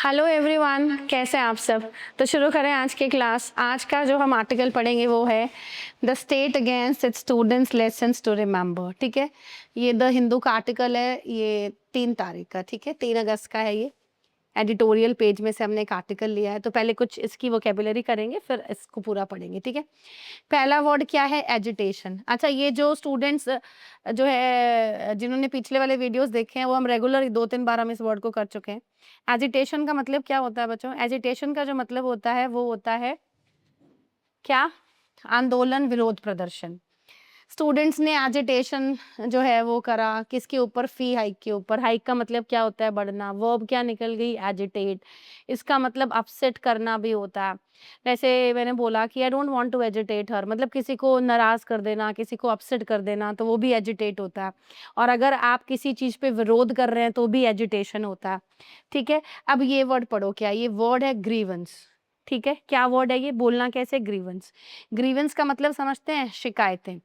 Hello everyone, कैसे हैं आप सब। तो शुरू करें आज की क्लास। आज का जो हम आर्टिकल पढ़ेंगे वो है the state against its students lessons to remember. ठीक है, ये द हिंदू का आर्टिकल है, ये 3 तारीख का, ठीक है, 3 अगस्त का है। ये एडिटोरियल पेज में से हमने एक आर्टिकल लिया है। तो पहले कुछ इसकी वोकेबुलरी करेंगे, फिर इसको पूरा पढ़ेंगे। ठीक है, पहला वर्ड क्या है? एजिटेशन। अच्छा, ये जो स्टूडेंट्स जो है जिन्होंने पिछले वाले वीडियोस देखे हैं, वो हम रेगुलर 2-3 बार हम इस वर्ड को कर चुके हैं। एजिटेशन का मतलब क्या होता है बच्चों? एजिटेशन का जो मतलब होता है वो होता है क्या? आंदोलन, विरोध प्रदर्शन। स्टूडेंट्स ने एजिटेशन जो है वो करा किसके ऊपर? फी हाइक के ऊपर। हाइक का मतलब क्या होता है? बढ़ना। वर्ब क्या निकल गई? एजिटेट। इसका मतलब अपसेट करना भी होता है। जैसे मैंने बोला कि I don't want to agitate her, मतलब किसी को नाराज कर देना, किसी को अपसेट कर देना, तो वो भी एजिटेट होता है। और अगर आप किसी चीज पे विरोध कर रहे हैं तो भी एजिटेशन होता है। ठीक है, अब ये वर्ड पढ़ो। क्या ये वर्ड है? ग्रीवेंस। ठीक है, क्या वर्ड है ये? बोलना कैसे? ग्रीवेंस। ग्रीवेंस का मतलब समझते हैं? शिकायतें।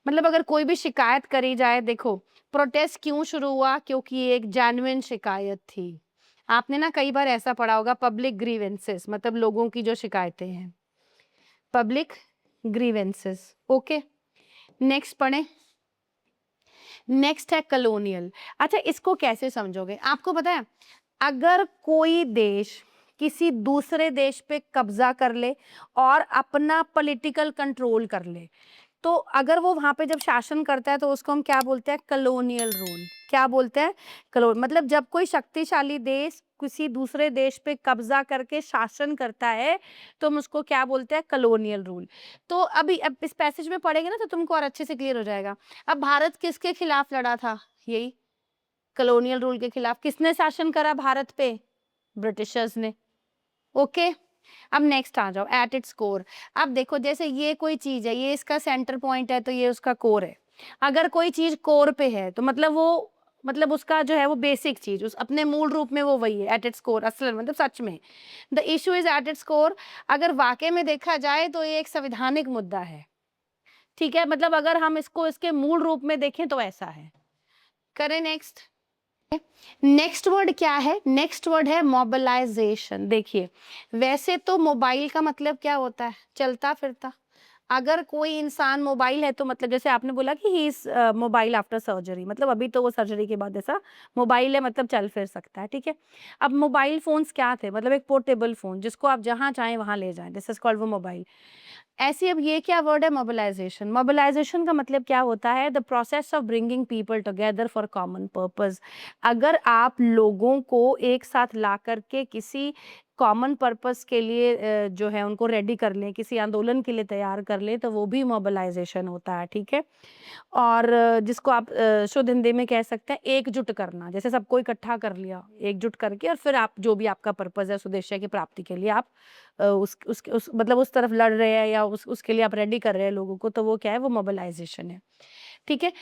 मतलब अगर कोई भी शिकायत करी जाए, देखो प्रोटेस्ट क्यों शुरू हुआ? क्योंकि ये एक जेन्युइन शिकायत थी। आपने ना कई बार ऐसा पढ़ा होगा, पब्लिक ग्रीवेंसेस, मतलब लोगों की जो शिकायतें हैं, पब्लिक ग्रीवेंसेस। ओके, नेक्स्ट पढ़ें। नेक्स्ट है कलोनियल। अच्छा, इसको कैसे समझोगे? आपको पता है, अगर कोई देश किसी दूसरे देश पे कब्जा कर ले और अपना पॉलिटिकल कंट्रोल कर ले, तो अगर वो वहां पे जब शासन करता है तो उसको हम क्या बोलते हैं? Colonial rule. क्या बोलते हैं? मतलब जब कोई शक्तिशाली देश किसी दूसरे देश पे कब्जा करके शासन करता है तो हम उसको क्या बोलते हैं? Colonial rule. तो अभी अब इस पैसेज में पढ़ेंगे ना तो तुमको और अच्छे से क्लियर हो जाएगा। अब भारत किसके खिलाफ लड़ा था? यही कलोनियल रूल के खिलाफ। किसने शासन करा भारत पे? ब्रिटिशर्स ने। ओके, अब नेक्स्ट आ जाओ, एट इट्स कोर। अब देखो, जैसे ये कोई चीज है, ये इसका सेंटर पॉइंट है तो ये उसका कोर है। अगर कोई चीज कोर पे है तो मतलब वो, मतलब उसका जो है वो बेसिक चीज उस अपने मूल रूप में वो वही है, एट इट्स कोर, असल मतलब सच में। The issue is at its core. अगर वाकई में देखा जाए तो ये एक संवैधानिक मुद्दा है। ठीक है, मतलब अगर हम इसको इसके मूल रूप में देखें तो ऐसा है। करें नेक्स्ट। नेक्स्ट वर्ड क्या है? नेक्स्ट वर्ड है मोबिलाइजेशन। देखिए, वैसे तो मोबाइल का मतलब क्या होता है? चलता फिरता। अगर कोई इंसान मोबाइल है तो मतलब जैसे आपने बोला कि he is mobile after surgery, मतलब अभी तो वो सर्जरी के बाद ऐसा मोबाइल है, मतलब चल फिर सकता है। ठीक है, अब मोबाइल फोन्स क्या थे? मतलब एक पोर्टेबल फोन जिसको आप जहां चाहें वहां ले जाएं, दिस इज कॉल्ड वो मोबाइल। ऐसी अब ये क्या वर्ड है? मोबिलाइजेशन। मोबिलाइजेशन का मतलब क्या होता है? The process of bringing people together for common purpose. अगर आप लोगों को एक साथ ला करके किसी कॉमन पर्पस के लिए जो है उनको रेडी कर लें, किसी आंदोलन के लिए तैयार कर लें, तो वो भी मोबिलाइजेशन होता है। ठीक है, और जिसको आप शुद्ध हिंदी में कह सकते हैं एकजुट करना। जैसे सबको इकट्ठा कर लिया एकजुट करके, और फिर आप जो भी आपका पर्पस है उस उद्देश्य की प्राप्ति के लिए आप उस मतलब उस तरफ लड़ रहे हैं या उसके लिए आप रेडी कर रहे हैं लोगों को, तो वो क्या है? वो मोबिलाइजेशन है। ठीक है,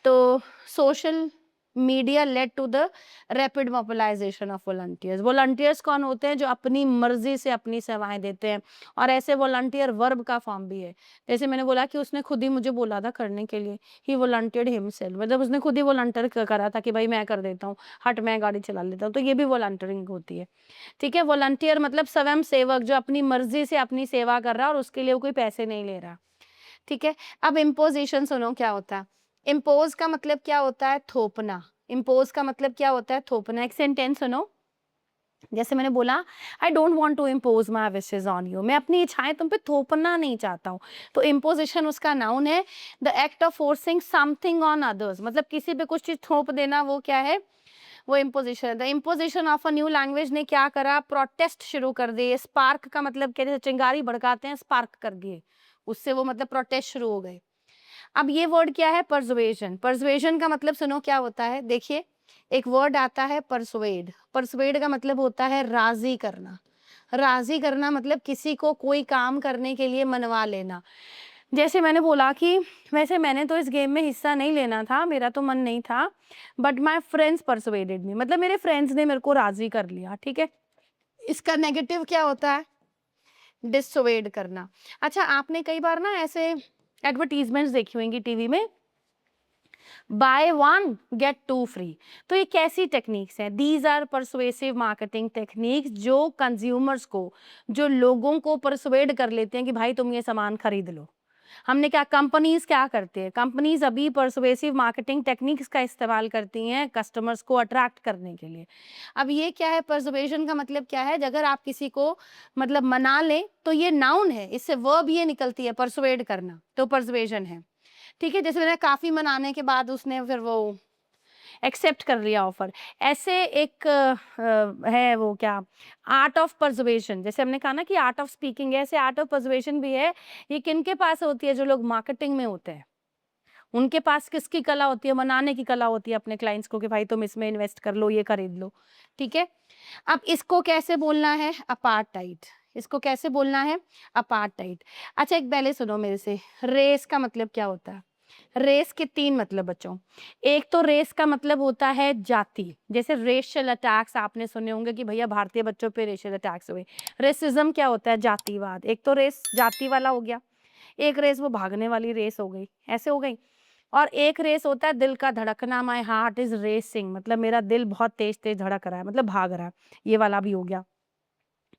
तो social media led to the rapid mobilisation of volunteers. Volunteers कौन होते हैं? जो अपनी मर्जी से अपनी सेवाएं देते हैं। और ऐसे वॉलंटियर वर्ब का फॉर्म भी है। जैसे मैंने बोला कि उसने खुद ही मुझे बोला था करने के लिए, ही वॉलंटियर्ड हिमसेल्फ, मतलब उसने खुद ही वॉलंटियर करा था कि भाई मैं कर देता हूँ, हट मैं गाड़ी चला लेता हूँ, तो ये भी वॉलंटियरिंग होती है। ठीक है, वॉलंटियर मतलब स्वयं सेवक जो अपनी मर्जी से अपनी सेवा कर रहा है और उसके लिए वो कोई पैसे नहीं ले रहा। ठीक है, अब इम्पोजिशन सुनो क्या होता है। इम्पोज का मतलब क्या होता है? थोपना। इम्पोज का मतलब क्या होता है? थोपना। एक सेंटेंस सुनो, जैसे मैंने बोला, I don't want to impose my wishes on you, मैं अपनी इच्छाएं तुम पे थोपना नहीं चाहता हूँ। तो इम्पोजिशन उसका नाउन है। The act of forcing something on others, मतलब किसी पे कुछ चीज थोप देना, वो क्या है? वो इम्पोजिशन है। The imposition of a new language ने क्या करा? प्रोटेस्ट शुरू कर दिए। स्पार्क का मतलब क्या? जैसे चिंगारी भड़काते हैं, स्पार्क कर दिए, उससे वो मतलब प्रोटेस्ट शुरू हो गए। अब ये वर्ड क्या है? परसुएजन। परसुएजन का मतलब सुनो क्या होता है। देखिए, एक वर्ड आता है परसुएड। परसुएड का मतलब होता है राजी करना। राजी करना मतलब किसी को कोई काम करने के लिए मनवा लेना। जैसे मैंने बोला कि वैसे मैंने तो इस गेम में हिस्सा नहीं लेना था, मेरा तो मन नहीं था, बट माई फ्रेंड्स परसुएडेड मी, मतलब मेरे फ्रेंड्स ने मेरे को राजी कर लिया। ठीक है, इसका नेगेटिव क्या होता है? डिसोएड करना। अच्छा, आपने कई बार ना ऐसे एडवर्टीजमेंट्स देखी होंगी टीवी में buy one get two free. तो ये कैसी टेक्निक्स हैं? These are persuasive marketing techniques जो कंज्यूमर्स को, जो लोगों को परसुएड कर लेते हैं कि भाई तुम ये सामान खरीद लो। हमने क्या, कंपनीज क्या करते हैं, कंपनीज अभी परसुएसिव मार्केटिंग टेक्निक्स का इस्तेमाल करती हैं कस्टमर्स को अट्रैक्ट करने के लिए। अब ये क्या है, परसुएशन का मतलब क्या है? अगर आप किसी को मतलब मना लें तो ये नाउन है, इससे वर्ब ये निकलती है परसुएड करना, तो परसुएशन है। ठीक है, जैसे मैंने काफी मनाने के बाद उसने फिर वो एक्सेप्ट कर लिया ऑफर। ऐसे एक है वो क्या, आर्ट ऑफ परसुएशन, जैसे हमने कहा ना कि आर्ट ऑफ स्पीकिंग है, ऐसे आर्ट ऑफ परसुएशन भी है। ये किनके पास होती है? जो लोग मार्केटिंग में होते हैं उनके पास किसकी कला होती है? मनाने की कला होती है अपने क्लाइंट्स को कि भाई तुम इसमें इन्वेस्ट कर लो, ये खरीद लो। ठीक है, अब इसको कैसे बोलना है? अपार्टाइड। इसको कैसे बोलना है? अपार्टाइड। अच्छा, एक पहले सुनो मेरे से, रेस का मतलब क्या होता है? रेस के तीन मतलब बच्चों। एक तो रेस का मतलब होता है जाति, जैसे रेशियल अटैक्स आपने सुने होंगे कि भैया भारतीय बच्चों पे रेशियल अटैक्स हुए। रेसिज्म क्या होता है? जातिवाद। एक तो रेस जाति वाला हो गया, एक रेस वो भागने वाली रेस हो गई, ऐसे हो गई। और एक रेस होता है दिल का धड़कना, माई हार्ट इज रेसिंग, मतलब मेरा दिल बहुत तेज तेज धड़क रहा है, मतलब भाग रहा है, ये वाला भी हो गया।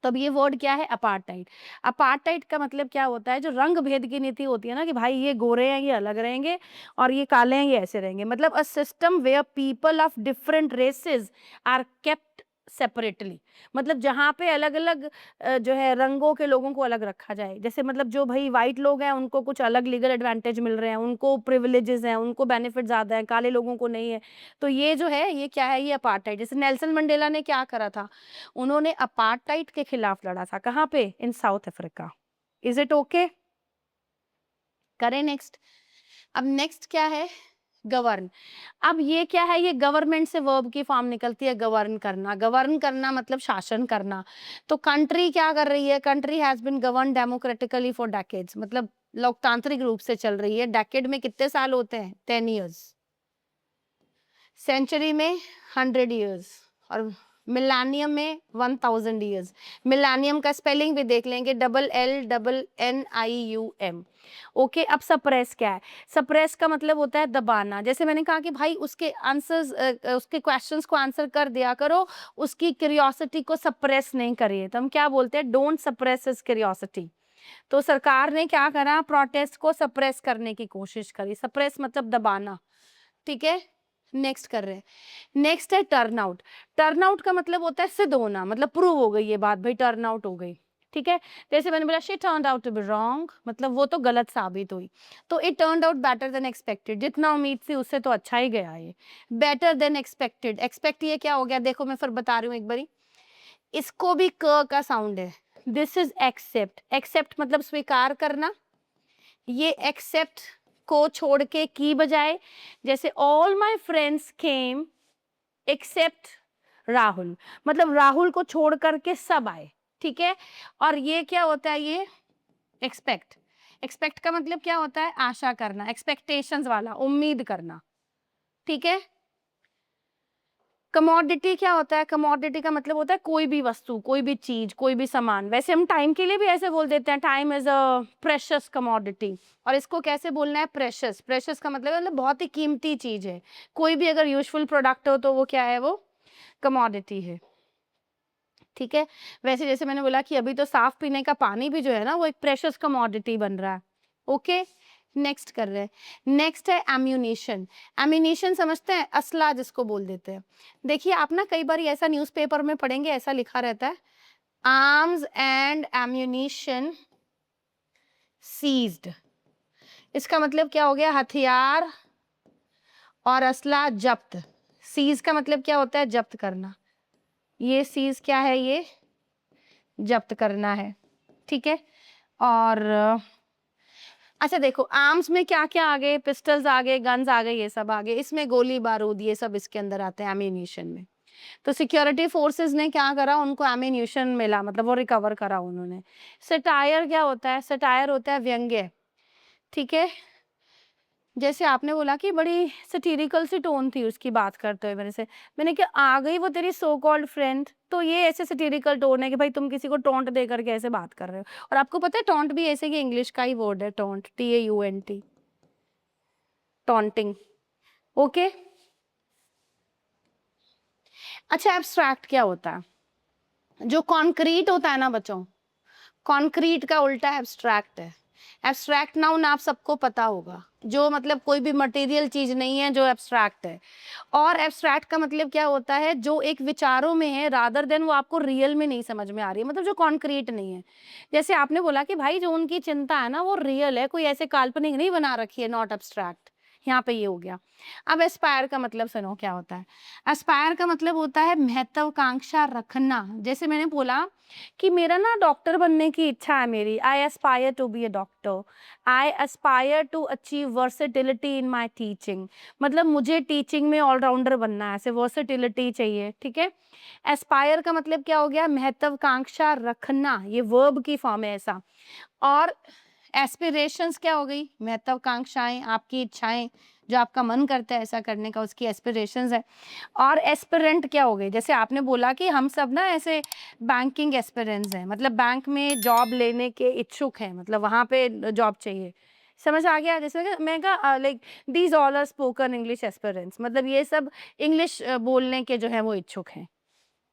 तो अब ये वर्ड क्या है? अपार्टाइड। अपार्टाइड का मतलब क्या होता है? जो रंग भेद की नीति होती है ना कि भाई ये गोरे हैं ये अलग रहेंगे और ये काले हैं ये ऐसे रहेंगे, मतलब a system where people of different races are kept separately. मतलब जहाँ पे अलग अलग जो है रंगों के लोगों को अलग रखा जाए। जैसे मतलब जो भाई वाइट लोग हैं उनको कुछ अलग लीगल एडवांटेज मिल रहे हैं, उनको प्रिविलेजेस हैं, उनको बेनिफिट ज्यादा है, काले लोगों को नहीं है। तो ये जो है ये क्या है? ये अपार्टाइड। जैसे नेल्सन मंडेला ने क्या करा था, उन्होंने अपार्टाइड के खिलाफ लड़ा था। कहाँ पे? In South Africa. Is it okay? करें नेक्स्ट। अब नेक्स्ट क्या है? गवर्न। अब ये क्या है? ये गवर्नमेंट से वर्ब की फॉर्म निकलती है, गवर्न करना। गवर्न करना मतलब शासन करना। तो कंट्री क्या कर रही है? Country has been govern democratically for decades, मतलब लोकतांत्रिक रूप से चल रही है। डेकेड में कितने साल होते हैं? 10 ईयर्स। सेंचुरी में 100 ईयर्स, और मिलानियम में 1000 ईयर्स। मिलानियम का स्पेलिंग भी देख लेंगे, LLNIUM। ओके, अब सप्रेस क्या है? सप्रेस का मतलब होता है दबाना। जैसे मैंने कहा कि भाई उसके आंसर्स, उसके क्वेश्चंस को आंसर कर दिया करो, उसकी क्यूरियोसिटी को सप्रेस नहीं करिए। तो हम क्या बोलते हैं? Don't suppress his curiosity. तो सरकार ने क्या करा? प्रोटेस्ट को सप्रेस करने की कोशिश करी। सप्रेस मतलब दबाना। ठीक है, नेक्स्ट कर रहे हैं। नेक्स्ट है टर्न आउट। टर्न आउट का मतलब होता है सिद्ध होना, मतलब प्रूव हो गई ये बात, भाई टर्न आउट हो गई। ठीक है, जैसे मैंने बोला she turned out to be wrong, मतलब वो तो गलत साबित हुई। तो it turned out better than expected, जितना उम्मीद थी उससे तो अच्छा ही गया ये। बेटर देन एक्सपेक्टेड, एक्सपेक्ट ये क्या हो गया? देखो मैं फिर बता रही हूँ एक बारी, इसको भी क का साउंड है। This is accept. एक्सेप्ट मतलब स्वीकार करना। ये एक्सेप्ट को छोड़ के की बजाय, जैसे all my friends came except Rahul, मतलब राहुल को छोड़ करके सब आए। ठीक है, और ये क्या होता है? ये एक्सपेक्ट। एक्सपेक्ट का मतलब क्या होता है? आशा करना, एक्सपेक्टेशंस वाला, उम्मीद करना। ठीक है, कमोडिटी क्या होता है? कमोडिटी का मतलब होता है कोई भी वस्तु, कोई भी चीज, कोई भी सामान। वैसे हम टाइम के लिए भी ऐसे बोल देते हैं, time is a precious commodity. और इसको कैसे बोलना है? प्रेशियस। प्रेशियस का मतलब बहुत ही कीमती चीज है। कोई भी अगर यूजफुल प्रोडक्ट हो तो वो क्या है? वो कमोडिटी है। ठीक है, वैसे जैसे मैंने बोला कि अभी तो साफ पीने का पानी भी जो है ना वो एक प्रेशियस कमोडिटी बन रहा है। ओके, नेक्स्ट कर रहे हैं। नेक्स्ट है एम्यूनिशन। एम्यूनिशन समझते हैं? असला जिसको बोल देते हैं। देखिए आप ना कई बार ऐसा न्यूज़पेपर में पढ़ेंगे, ऐसा लिखा रहता है, आर्म्स एंड एम्यूनिशन सीज्ड। इसका मतलब क्या हो गया? हथियार और असला जब्त। सीज का मतलब क्या होता है? जब्त करना। ये सीज क्या है? ये जब्त करना है। ठीक है, और अच्छा देखो आर्म्स में क्या क्या आ गए? पिस्टल्स आ गए, गन्स आ गए, ये सब आ गए। इसमें गोली बारूद ये सब इसके अंदर आते हैं एम्यूनिशन में। तो सिक्योरिटी फोर्सेस ने क्या करा? उनको एम्यूनिशन मिला, मतलब वो रिकवर करा उन्होंने। सटायर क्या होता है? सटायर होता है व्यंग्य। ठीक है, जैसे आपने बोला कि बड़ी सटीरिकल सी टोन थी उसकी बात करते हुए मेरे से, मैंने कहा आ गई वो तेरी सो कॉल्ड फ्रेंड, तो ये ऐसे सटीरिकल टोन है कि भाई तुम किसी को टोंट दे करके ऐसे बात कर रहे हो। और आपको पता है टोंट भी ऐसे कि इंग्लिश का ही वर्ड है, टोंट, TAUNT, टॉन्टिंग। ओके। अच्छा, एब्स्ट्रैक्ट क्या होता है? जो कॉन्क्रीट होता है ना बच्चों, कॉन्क्रीट का उल्टा एब्स्ट्रैक्ट है। एब्स्ट्रैक्ट नाउन आप सबको पता होगा, जो मतलब कोई भी मटेरियल चीज नहीं है जो एब्स्ट्रैक्ट है। और एब्स्ट्रैक्ट का मतलब क्या होता है? जो एक विचारों में है रादर देन वो आपको रियल में नहीं समझ में आ रही है, मतलब जो कॉन्क्रीट नहीं है। जैसे आपने बोला कि भाई जो उनकी चिंता है ना वो रियल है, कोई ऐसे काल्पनिक नहीं बना रखी है, नॉट एब्स्ट्रैक्ट। यहाँ पे ये हो गया। अब एस्पायर का मतलब सुनो क्या होता है। एस्पायर का मतलब होता है महत्वाकांक्षा रखना। जैसे मैंने बोला कि मेरा ना डॉक्टर बनने की इच्छा है मेरी, I aspire to be a doctor, I aspire to achieve versatility in my teaching, मतलब मुझे टीचिंग में ऑलराउंडर बनना है, ऐसे वर्सेटिलिटी चाहिए, ठीक है। एस्पायर का मतलब क्या हो गया? महत्वाकांक्षा रखना, ये वर्ब की फॉर्म है ऐसा। और एस्पिरेशंस क्या हो गई? महत्वाकांक्षाएं, आपकी इच्छाएं, जो आपका मन करता है ऐसा करने का, उसकी एस्पिरेशंस है। और एस्पिरेंट क्या हो गई? जैसे आपने बोला कि हम सब ना ऐसे बैंकिंग एस्पिरेंट्स हैं, मतलब बैंक में जॉब लेने के इच्छुक हैं, मतलब वहां पे जॉब चाहिए। समझ आ गया? जैसे मैं कहा like these all are spoken English aspirants, मतलब ये सब इंग्लिश बोलने के जो है वो इच्छुक हैं,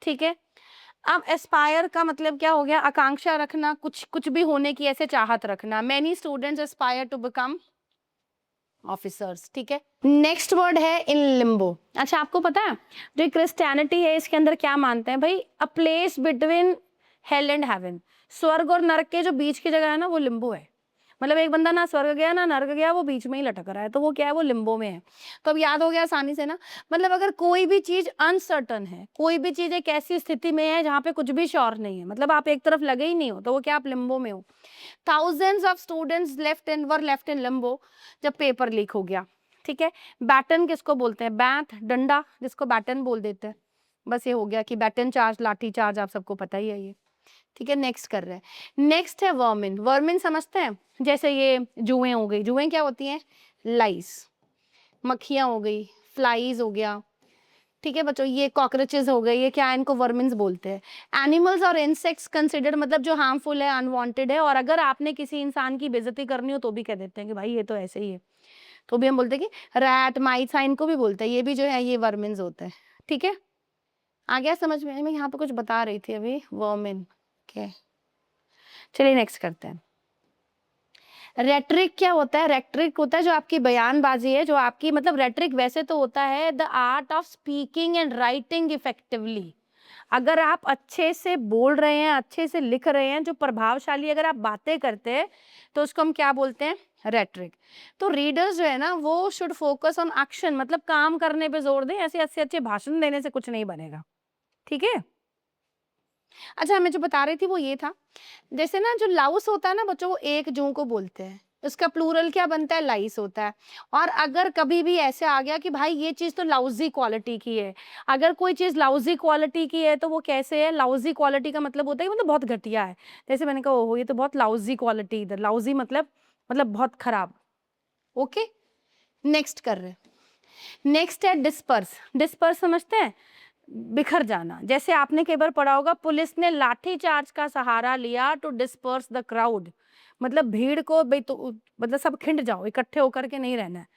ठीक है। अब एस्पायर का मतलब क्या हो गया? आकांक्षा रखना, कुछ कुछ भी होने की ऐसे चाहत रखना। Many students aspire to become officers, ठीक है। नेक्स्ट वर्ड है इन लिम्बो। अच्छा, आपको पता है जो क्रिश्चियनिटी है इसके अंदर क्या मानते हैं भाई? A place between hello and heaven, स्वर्ग और नरक के जो बीच की जगह है ना वो लिम्बो है। मतलब एक बंदा ना स्वर्ग गया ना नरक गया, वो बीच में ही लटक रहा है, तो वो क्या है? वो लिम्बो में है। तो अब याद हो गया आसानी से ना। मतलब अगर कोई भी चीज अनसर्टन है, कोई भी चीज एक ऐसी स्थिति में है जहां पे कुछ भी श्योर नहीं है, मतलब आप एक तरफ लगे ही नहीं हो, तो वो क्या? आप लिम्बो में हो। thousands of students were left in limbo जब पेपर लीक हो गया, ठीक है। बैटन किसको बोलते हैं? बैट, डंडा, जिसको बैटन बोल देते हैं। बस ये हो गया कि बैटन चार्ज, लाठी चार्ज, आप सबको पता ही है ये, ठीक है। नेक्स्ट कर रहे हैं। नेक्स्ट है वर्मिन। वर्मिन समझते हैं? जैसे ये जुएं हो गई। जुएं क्या होती हैं? लाइस। मक्खियां हो गई, फ्लाइज हो गया, ठीक है बच्चों। ये कॉकरोचेस हो गए, ये क्या है? इनको वर्मिन्स बोलते हैं। एनिमल्स और इंसेक्ट्स कंसिडर्ड, मतलब जो हार्मफुल है, अनवांटेड है, और अगर आपने किसी इंसान की बेइज्जती करनी हो तो भी कह देते हैं कि भाई ये तो ऐसे ही है, तो भी हम बोलते हैं कि रैट, माइट्स, इनको भी बोलते हैं, ये भी जो है ये वर्मिन्स होते हैं, ठीक है। आ गया समझ में? मैं यहाँ पे कुछ बता रही थी अभी, वर्मिन के। चलिए नेक्स्ट करते हैं। रेट्रिक क्या होता है? रेट्रिक होता है जो आपकी बयानबाजी है, जो आपकी मतलब रेट्रिक वैसे तो होता है the art of speaking and writing effectively. अगर आप अच्छे से बोल रहे हैं, अच्छे से लिख रहे हैं, जो प्रभावशाली अगर आप बातें करते हैं, तो उसको हम क्या बोलते हैं? रेट्रिक। तो रीडर्स जो है ना वो शुड फोकस ऑन एक्शन, मतलब काम करने पे जोर दें, ऐसे अच्छे अच्छे भाषण देने से कुछ नहीं बनेगा, ठीक है। अच्छा, मैं जो बता रही थी वो ये था, जैसे ना जो लाउस होता है ना बच्चों, वो एक जूं को बोलते हैं, उसका प्लूरल क्या बनता है? लाइस होता है। और अगर कभी भी ऐसे आ गया कि भाई ये चीज तो लाउजी क्वालिटी की है, अगर कोई चीज लाउजी क्वालिटी की है तो वो कैसे है? लाउजी क्वालिटी का मतलब होता है कि मतलब बहुत घटिया है। जैसे मैंने कहा ओहो ये तो बहुत लाउजी क्वालिटी, इधर लाउजी मतलब बहुत खराब। ओके, नेक्स्ट कर रहे हैं। नेक्स्ट है डिस्पर्स। डिस्पर्स समझते हैं? बिखर जाना। जैसे आपने कई बार पढ़ा होगा, पुलिस ने लाठी चार्ज का सहारा लिया टू डिस्पर्स द क्राउड, मतलब भीड़ को तो मतलब सब खिंड जाओ, इकट्ठे होकर के नहीं रहना है।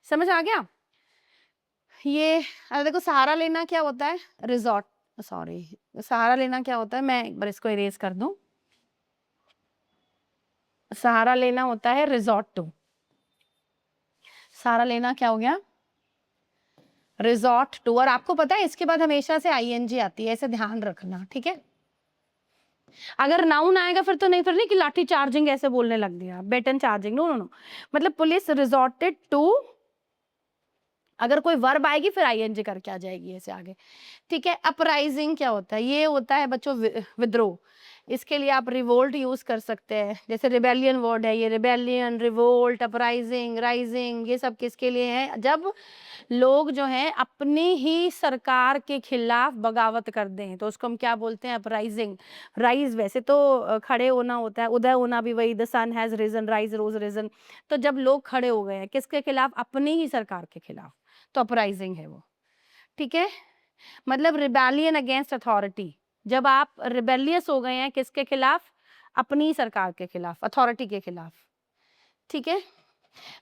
समझ आ गया? ये अरे देखो, सहारा लेना क्या होता है? रिजॉर्ट, सॉरी, सहारा लेना क्या होता है? मैं एक बार इसको इरेज कर दूं। सहारा लेना होता है रिजॉर्ट टू। सहारा लेना क्या हो गया? Resort to. और आपको पता है इसके बाद हमेशा से आईएनजी आती है, ऐसे ध्यान रखना, ठीक है। अगर नाउन आएगा फिर नहीं कि लाठी चार्जिंग ऐसे बोलने लग दिया, baton charging, no no no. मतलब पुलिस रिजॉर्टेड टू, अगर कोई वर्ब आएगी फिर आईएनजी करके आ जाएगी ऐसे आगे, ठीक है। अपराइजिंग क्या होता है? ये होता है बच्चों विद्रोह। इसके लिए आप रिवोल्ट यूज कर सकते हैं, जैसे रिबेलियन वर्ड है ये, रिबेलियन, रिवोल्ट, अपराइजिंग, राइजिंग, ये सब किसके लिए है? जब लोग जो हैं अपनी ही सरकार के खिलाफ बगावत कर दें तो उसको हम क्या बोलते हैं? अपराइजिंग। राइज वैसे तो खड़े होना होता है, उदय होना भी वही, the sun has risen, rise rose risen. तो जब लोग खड़े हो गए हैं किसके खिलाफ? अपनी ही सरकार के खिलाफ, तो अपराइजिंग है वो, ठीक है। मतलब रिबेलियन अगेंस्ट अथॉरिटी, जब आप रिबेलियस हो गए हैं किसके खिलाफ? अपनी सरकार के खिलाफ, अथॉरिटी के खिलाफ, ठीक है।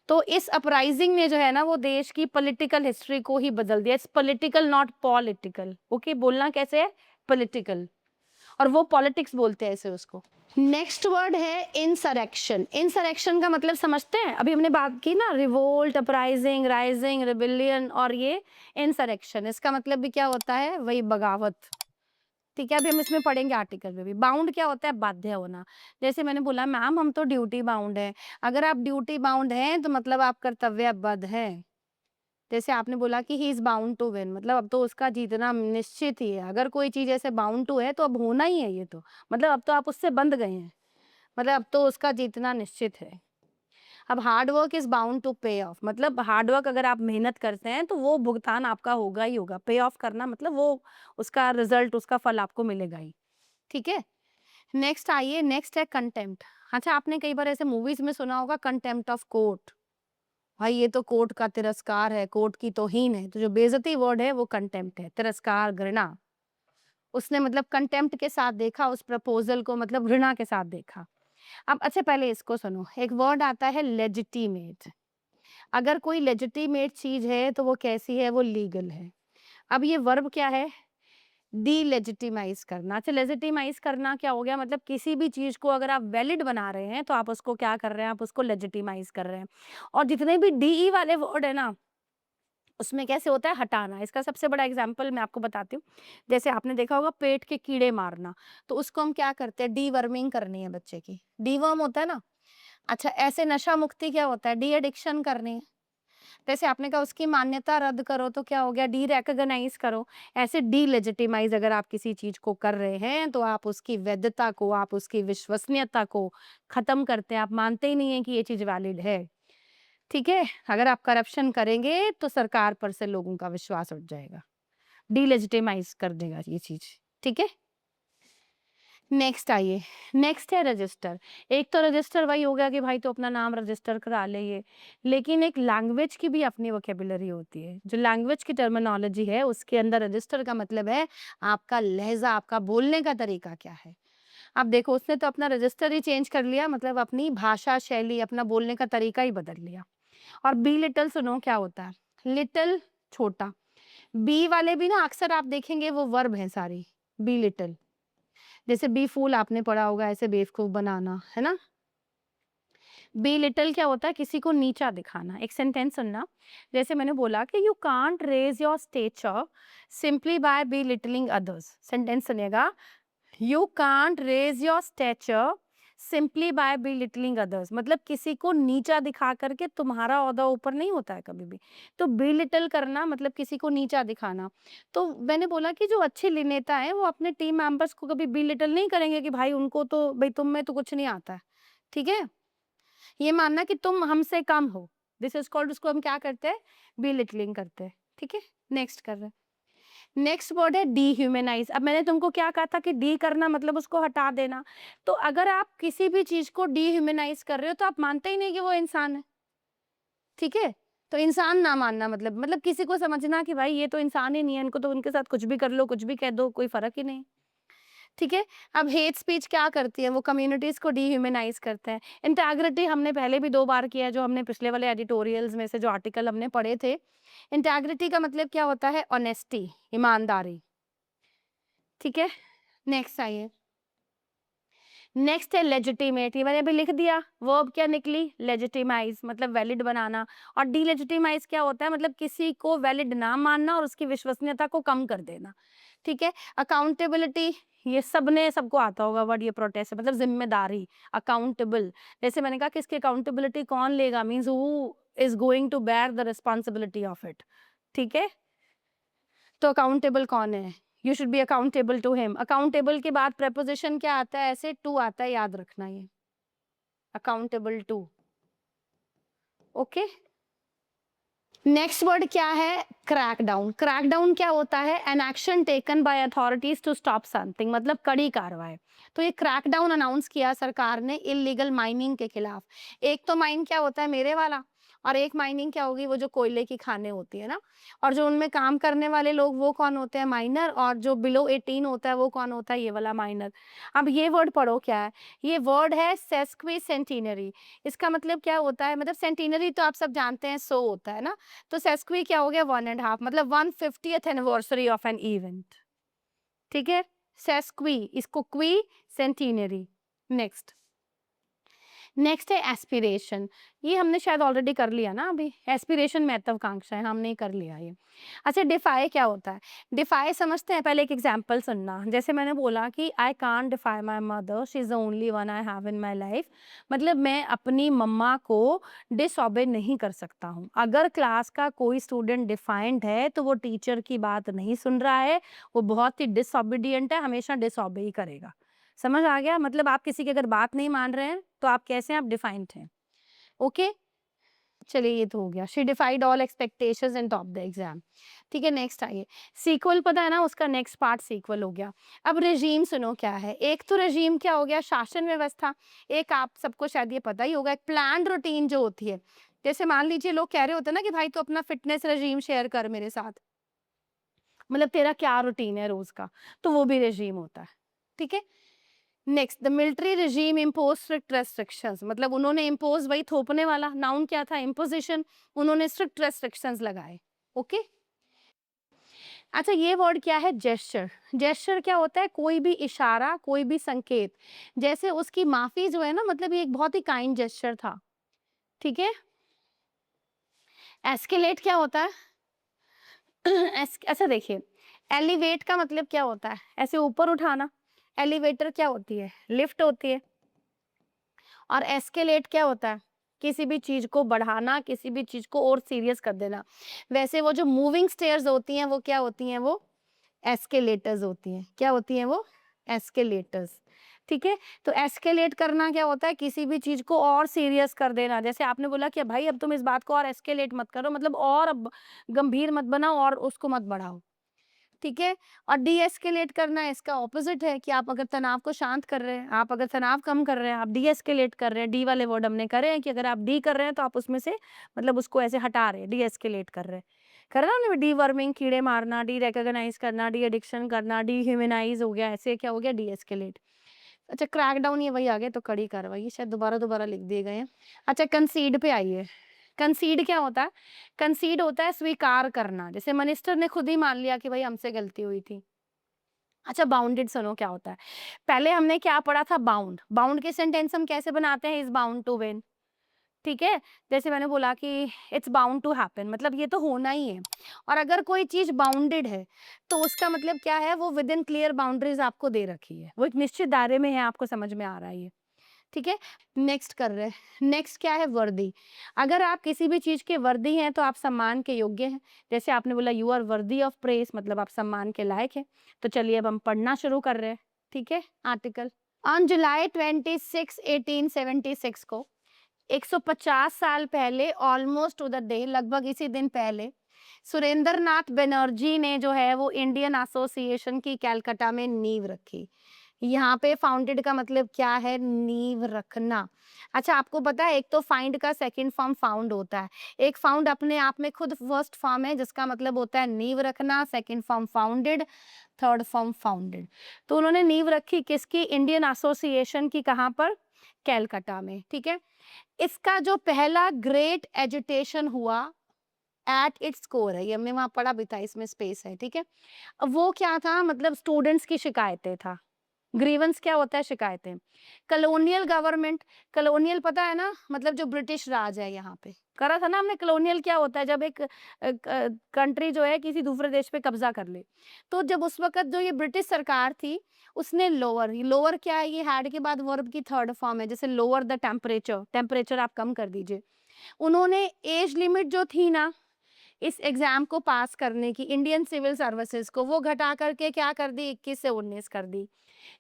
तो इस अपराइजिंग ने जो है ना वो देश की पॉलिटिकल हिस्ट्री को ही बदल दिया। It's political not political. Okay, बोलना कैसे है? पॉलिटिकल। और वो पॉलिटिक्स बोलते हैं ऐसे उसको। नेक्स्ट वर्ड है इंसरेक्शन। इंसरेक्शन का मतलब समझते हैं? अभी हमने बात की ना, रिवोल्ट, अपराइजिंग, राइजिंग, रिबेलियन, और ये इंसरेक्शन, इसका मतलब भी क्या होता है? वही बगावत। ठीक है, अभी हम इसमें पढ़ेंगे आर्टिकल में भी। बाउंड क्या होता है? बाध्य होना। जैसे मैंने बोला मैम हम तो ड्यूटी बाउंड है। अगर आप ड्यूटी बाउंड हैं तो मतलब आप कर्तव्यबद्ध हैं। जैसे आपने बोला कि he is bound to win, मतलब अब तो उसका जीतना निश्चित ही है। अगर कोई चीज ऐसे बाउंड टू है तो अब होना ही है ये तो, मतलब अब तो आप उससे बंध गए हैं, मतलब अब तो उसका जीतना निश्चित है। अब hard work is bound to pay off, मतलब हार्ड वर्क अगर आप मेहनत करते हैं तो वो भुगतान आपका होगा ही होगा। पे ऑफ करना मतलब वो उसका रिजल्ट, उसका फल आपको मिलेगा ही। ठीक है, नेक्स्ट आइए, नेक्स्ट है कंटेम्प्ट। अच्छा, आपने कई बार ऐसे मूवीज में सुना होगा कंटेम्प्ट ऑफ कोर्ट। भाई ये तो कोर्ट का तिरस्कार है, कोर्ट की तौहीन है। तो जो बेइज्जती वर्ड है वो कंटेम्प्ट है, तिरस्कार, घृणा। उसने मतलब कंटेम्प्ट के साथ देखा उस प्रपोजल को, मतलब घृणा के साथ देखा। अब अच्छा पहले इसको सुनो, एक वर्ड आता है लेजिटिमेट। अगर कोई लेजिटिमेट चीज है तो वो कैसी है? वो लीगल है। अब ये वर्ब क्या है? डीलेजिटिमाइज करना। अच्छा, लेजिटिमाइज करना क्या हो गया? मतलब किसी भी चीज को अगर आप वैलिड बना रहे हैं तो आप उसको क्या कर रहे हैं? आप उसको लेजिटिमाइज कर रहे हैं। और जितने भी डी वाले वर्ड है ना, उसमें कैसे होता है? हटाना। इसका सबसे बड़ा एग्जाम्पल मैं आपको बताती हूँ। जैसे आपने देखा होगा पेट के कीड़े मारना, तो उसको हम क्या करते हैं? डीवर्मिंग करनी है बच्चे की, डीवर्म होता है ना। अच्छा, ऐसे नशा मुक्ति क्या होता है? डी एडिक्शन करनी है। जैसे आपने कहा उसकी मान्यता रद्द करो, तो क्या हो गया? डी रिकॉग्नाइज करो। ऐसे डी लेजिटिमाइज अगर आप किसी चीज को कर रहे हैं तो आप उसकी वैधता को, आप उसकी विश्वसनीयता को खत्म करते हैं। आप मानते ही नहीं है कि ये चीज वैलिड है। ठीक है, अगर आप करप्शन करेंगे तो सरकार पर से लोगों का विश्वास उठ जाएगा, डीलेजिटिमाइज कर देगा ये चीज। ठीक है, नेक्स्ट आइए, नेक्स्ट है रजिस्टर। एक तो रजिस्टर वही हो गया कि भाई तो अपना नाम रजिस्टर करा ले ये, लेकिन एक लैंग्वेज की भी अपनी वोकेबुलरी होती है। जो लैंग्वेज की टर्मिनोलॉजी है उसके अंदर रजिस्टर का मतलब है आपका लहजा, आपका बोलने का तरीका क्या है। अब देखो उसने तो अपना रजिस्टर ही चेंज कर लिया, मतलब अपनी भाषा शैली, अपना बोलने का तरीका ही बदल लिया। और बी लिटिल सुनो क्या होता है? लिटिल, छोटा। बी वाले भी ना अक्सर आप देखेंगे वो वर्ब है सारी, बी लिटिल। जैसे बी फूल आपने पढ़ा होगा, ऐसे बेवकूफ बनाना, है ना। बी लिटिल क्या होता है? किसी को नीचा दिखाना। एक सेंटेंस सुनना, जैसे मैंने बोला कि you can't raise your stature simply by belittling others. Sentence सुनिएगा, you can't raise your stature simply by belittling others, मतलब किसी को नीचा दिखा करके तुम्हारा ओहदा ऊपर नहीं होता है कभी भी। तो बी लिटल करना मतलब किसी को नीचा दिखाना। तो मैंने बोला कि जो अच्छे नेता हैं वो अपने टीम मेंबर्स को कभी बी लिटल नहीं करेंगे कि भाई उनको तो, भाई तुम में तो कुछ नहीं आता है। ठीक है, ये मानना कि तुम हमसे कम हो, दिस इज कॉल्ड, उसको हम क्या करते हैं? बी लिटलिंग करते हैं। ठीक है, नेक्स्ट कर रहे हैं। नेक्स्ट वर्ड है डीह्यूमनाइज। अब मैंने तुमको क्या कहा था कि डी करना मतलब उसको हटा देना। तो अगर आप किसी भी चीज को डीह्यूमनाइज कर रहे हो तो आप मानते ही नहीं कि वो इंसान है। ठीक है, तो इंसान ना मानना मतलब किसी को समझना कि भाई ये तो इंसान ही नहीं है, इनको तो उनके साथ कुछ भी कर लो, कुछ भी कह दो, कोई फर्क ही नहीं। ठीक है, अब हेट स्पीच क्या करती है? वो कम्युनिटीज को डीह्यूमनाइज करते हैं। इंटेग्रिटी हमने पहले भी 2 बार किया है, जो हमने पिछले वाले एडिटोरियल्स में से जो आर्टिकल हमने पढ़े थे। इंटेग्रिटी का मतलब क्या होता है? ऑनेस्टी, ईमानदारी। ठीक है, नेक्स्ट आइए, नेक्स्ट है लेजिटिमेट। ये मैंने अभी लिख दिया, वर्ब क्या निकली? लेजिटिमाइज, मतलब वैलिड बनाना। और डीलेजिटिमाइज क्या होता है? मतलब किसी को वैलिड ना मानना और उसकी विश्वसनीयता को कम कर देना। ठीक है, अकाउंटेबिलिटी, ये सबने, सबको आता होगा वर्ड, ये प्रोटेस्ट मतलब जिम्मेदारी, अकाउंटेबल। जैसे मैंने कहा कि इसकी अकाउंटेबिलिटी कौन लेगा, means who is going to bear the responsibility of it. ठीक है, तो अकाउंटेबल कौन है? You should be accountable to him. Accountable के बाद preposition क्या आता है? ऐसे टू आता है, याद रखना ये, accountable to. Okay, next word क्या है? क्रैकडाउन। क्रैकडाउन क्या होता है? An action taken by authorities to stop something, मतलब कड़ी कार्रवाई। तो ये क्रैकडाउन अनाउंस किया सरकार ने इलीगल माइनिंग के खिलाफ। एक तो माइन क्या होता है? मेरे वाला, और एक माइनिंग क्या होगी, वो जो कोयले की खानें होती है ना, और जो उनमें काम करने वाले लोग वो कौन होते हैं, माइनर, और जो बिलो 18 होता है वो कौन होता है, ये वाला माइनर। अब ये वर्ड पढ़ो क्या है, ये वर्ड है सेस्क्विसेंटेनरी। इसका मतलब क्या होता है, मतलब सेंटिनरी तो आप सब जानते हैं 100 होता है ना, तो सेस्क्वी क्या हो गया, 1.5, मतलब 150th anniversary of an event. ठीक है, सेस्क्वी, इसको क्वी सेंटिनरी। नेक्स्ट, नेक्स्ट है एस्पिरेशन। ये हमने शायद ऑलरेडी कर लिया ना अभी, एस्पिरेशन महत्वाकांक्षा है, हमने कर लिया ये। अच्छा, डिफाई क्या होता है, डिफाई समझते हैं, पहले एक एग्जांपल सुनना। जैसे मैंने बोला कि I can't defy my mother, she is the only one I have in my life. मतलब मैं अपनी मम्मा को डिसऑबे नहीं कर सकता हूँ। अगर क्लास का कोई स्टूडेंट डिफाइंड है तो वो टीचर की बात नहीं सुन रहा है, वो बहुत ही डिसऑबीडियंट है, हमेशा डिसऑबे ही करेगा। समझ आ गया, मतलब आप किसी की अगर बात नहीं मान रहे हैं तो आप कैसे हैं, आप डिफाइंड हैं। ओके, चलिए ये तो हो गया, she डिफाइड all expectations and top the exam. ठीक है, नेक्स्ट आइए, सीक्वल पता है ना, उसका नेक्स्ट पार्ट सीक्वल हो गया। अब रेजीम सुनो क्या है, एक तो रेजीम क्या हो गया, शासन व्यवस्था। एक आप सबको शायद ये पता ही होगा, एक प्लान रूटीन जो होती है। जैसे मान लीजिए लोग कह रहे होते हैं ना कि भाई तू अपना फिटनेस रेजीम शेयर कर मेरे साथ, मतलब तेरा क्या रूटीन है रोज का, तो वो भी रेजीम होता है। ठीक है, next, the military regime impose strict restrictions, मतलब उन्होंने इम्पोज, वही थोपने वाला नाउन क्या था, इम्पोजिशन, उन्होंने स्ट्रिक्ट रेस्ट्रिक्शंस लगाए। ओके, अच्छा ये वर्ड क्या है, जेस्चर। जेस्चर क्या होता है, कोई भी इशारा, कोई भी संकेत। जैसे उसकी माफी जो है ना, मतलब ये एक बहुत ही काइंड जेस्चर था। ठीक है, एस्केलेट क्या होता है, अच्छा देखिए, एलिवेट का मतलब क्या होता है, ऐसे ऊपर उठाना। एलिवेटर क्या होती है, लिफ्ट होती है। और एस्केलेट क्या होता है, किसी भी चीज को बढ़ाना, किसी भी चीज को और सीरियस कर देना। वैसे वो जो मूविंग स्टेयर्स होती हैं वो क्या होती हैं, वो एस्केलेटर्स होती हैं। क्या होती हैं वो, एस्केलेटर्स। ठीक है, तो एस्केलेट करना क्या होता है, किसी भी चीज को और सीरियस कर देना। जैसे आपने बोला कि भाई अब तुम इस बात को और एस्केलेट मत करो, मतलब और अब गंभीर मत बनाओ और उसको मत बढ़ाओ। ठीक है, और डी एस्केलेट करना इसका ऑपोजिट है, कि आप अगर तनाव को शांत कर रहे हैं, आप अगर तनाव कम कर रहे हैं, आप डी एस्केलेट कर रहे हैं। डी वाले वर्ड हमने करे हैं कि अगर आप डी कर रहे हैं तो आप उसमें से मतलब उसको ऐसे हटा रहे हैं, डी एस्केलेट कर रहे हैं। कर रहा ना, डी वर्मिंग, कीड़े मारना, डी रिकॉग्नाइज करना, डी एडिक्शन करना, डी ह्यूमनाइज हो गया, ऐसे क्या हो गया, डी एस्केलेट। अच्छा, क्रैकडाउन, ये वही आ गया, तो कड़ी कार्रवाई, ये शायद दोबारा दोबारा लिख दिए गए हैं। अच्छा, कंसीड पे आइए। कंसीड क्या होता है, कंसीड होता है स्वीकार करना। जैसे मिनिस्टर ने खुद ही मान लिया कि भाई हमसे गलती हुई थी। अच्छा, बाउंडेड सुनो क्या होता है, पहले हमने क्या पढ़ा था, बाउंड। बाउंड के सेंटेंस हम कैसे बनाते हैं, इज बाउंड टू विन। ठीक है, जैसे मैंने बोला कि इट्स बाउंड टू हैपन, मतलब ये तो होना ही है। और अगर कोई चीज बाउंडेड है तो उसका मतलब क्या है, वो विद इन क्लियर बाउंड्रीज आपको दे रखी है, वो एक निश्चित दायरे में है, आपको समझ में आ रहा है ये। ठीक है, नेक्स्ट कर रहे हैं। नेक्स्ट क्या है, वर्दी। अगर आप किसी भी चीज के वर्दी हैं तो आप सम्मान के योग्य हैं। जैसे आपने बोला you are worthy of praise, मतलब आप सम्मान के लायक हैं। तो चलिए अब हम पढ़ना शुरू कर रहे हैं। ठीक है, आर्टिकल। ऑन जुलाई 26 1876 को, 150 साल पहले, ऑलमोस्ट टू द डे, लगभग इसी दिन पहले, सुरेंद्र नाथ बनर्जी ने जो है वो इंडियन एसोसिएशन की कलकत्ता में नींव रखी। यहाँ पे फाउंडेड का मतलब क्या है, नींव रखना। अच्छा, आपको पता है एक तो फाइंड का सेकंड फॉर्म फाउंड होता है। एक फाउंड अपने आप में खुद फर्स्ट फॉर्म है जिसका मतलब होता है नींव रखना, second form founded, third form founded. तो उन्होंने नींव रखी किसकी, इंडियन एसोसिएशन की, कहाँ पर, कलकत्ता में। ठीक है, इसका जो पहला ग्रेट एजुटेशन हुआ एट इट्स कोर है, ये हमने वहां पढ़ा भी था, इसमें स्पेस है। ठीक है, अब वो क्या था, मतलब स्टूडेंट्स की शिकायतें था। ग्रीवेंस क्या होता है, शिकायतें। कॉलोनियल गवर्नमेंट, कॉलोनियल पता है ना, मतलब जो ब्रिटिश राज है, यहाँ पे करा था ना हमने। कॉलोनियल क्या होता है, जब एक कंट्री जो है किसी दूसरे देश पे कब्जा कर ले। तो जब उस वक्त जो ये ब्रिटिश सरकार थी, उसने लोअर, लोअर क्या है, ये हैड के बाद वर्ब की थर्ड फॉर्म है। जैसे लोअर द टेम्परेचर, टेम्परेचर आप कम कर दीजिए। उन्होंने एज लिमिट जो थी ना इस एग्जाम को पास करने की, इंडियन सिविल सर्विसेज को, वो घटा करके क्या कर दी, 21 से 19 कर दी।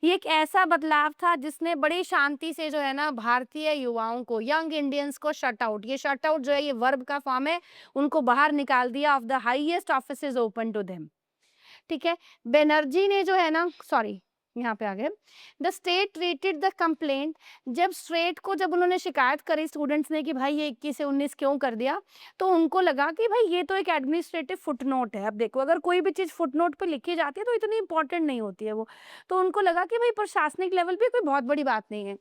ये एक ऐसा बदलाव था जिसने बड़ी शांति से जो है ना भारतीय युवाओं को, यंग इंडियंस को शट आउट, ये शट आउट जो है ये वर्ब का फॉर्म है, उनको बाहर निकाल दिया, of the highest offices open to them. ठीक है, बनर्जी ने जो है ना, सॉरी, यहाँ पे आ गए। The state treated the complaint, जब स्टेट को जब उन्होंने शिकायत करी स्टूडेंट्स ने कि भाई ये 21 से 19 क्यों कर दिया, तो उनको लगा कि भाई ये तो एक एडमिनिस्ट्रेटिव फुटनोट है। अब देखो अगर कोई भी चीज़ फुटनोट पे लिखी जाती है तो इतनी इंपॉर्टेंट नहीं होती है वो, तो उनको लगा कि भाई प्रशासनिक लेवल पे कोई बहुत बड़ी बात नहीं है।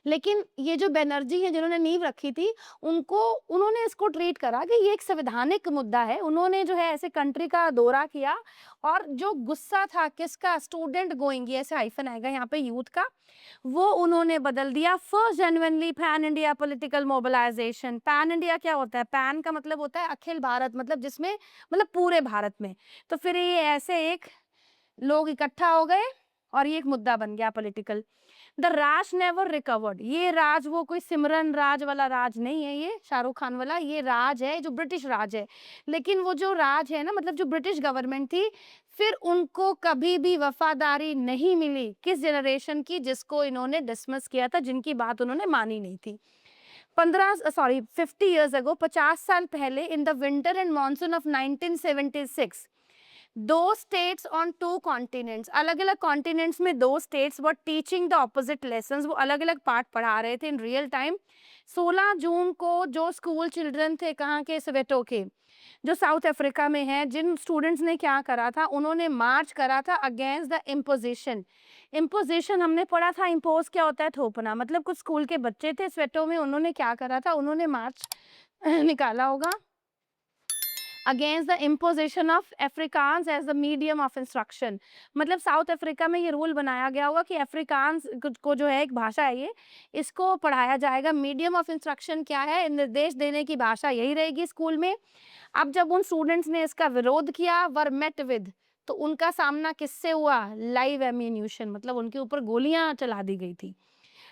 लेकिन ये जो बैनर्जी हैं जिन्होंने नींव रखी थी, उनको उन्होंने इसको ट्रीट करा कि ये एक संवैधानिक मुद्दा है। उन्होंने जो है ऐसे कंट्री का दौरा किया और जो गुस्सा था किसका, स्टूडेंट गोइंग, ये ऐसे हाइफन आएगा यहाँ पे यूथ का, वो उन्होंने बदल दिया first genuinely pan India political mobilisation. Pan India क्या होता है? पैन का मतलब होता है अखिल भारत, मतलब जिसमें मतलब पूरे भारत में। तो फिर ये ऐसे एक लोग इकट्ठा हो गए और ये एक मुद्दा बन गया political. The Raj never recovered, ये राज वो कोई सिमरन राज वाला राज नहीं है, ये शाहरुख खान वाला, ये राज है जो ब्रिटिश राज है। लेकिन वो जो राज है ना, मतलब जो ब्रिटिश गवर्नमेंट थी, फिर उनको कभी भी वफादारी नहीं मिली किस जनरेशन की, जिसको इन्होंने डिसमिस किया था, जिनकी बात उन्होंने मानी नहीं थी। 50 ईयर्स अगो, 50 साल पहले, in the winter and monsoon of 1976, दो स्टेट्स ऑन टू कॉन्टिनेंट्स, अलग अलग कॉन्टिनेंट्स में दो states were teaching the opposite lessons, वो अलग अलग पाठ पढ़ा रहे थे इन रियल टाइम। 16 जून को जो स्कूल चिल्ड्रन थे, कहाँ के, स्वेटो के, जो साउथ अफ्रीका में है, जिन स्टूडेंट्स ने क्या करा था, उन्होंने मार्च करा था अगेंस्ट द इम्पोजिशन। इम्पोजिशन हमने पढ़ा था, इम्पोज क्या होता है? थोपना। मतलब कुछ स्कूल के बच्चे थे स्वेटो में, उन्होंने क्या करा था, उन्होंने मार्च निकाला होगा against the imposition of Afrikaans as the medium of instruction. मतलब साउथ अफ्रीका में ये रूल बनाया गया होगा कि अफ्रीकान्स को जो है एक भाषा है ये, इसको पढ़ाया जाएगा। मीडियम ऑफ इंस्ट्रक्शन क्या है? निर्देश देने की भाषा यही रहेगी स्कूल में। अब जब उन स्टूडेंट्स ने इसका विरोध किया, वर मेट विद, तो उनका सामना किससे हुआ? लाइव एम्यूनिशन, मतलब उनके ऊपर गोलियां चला दी गई थी।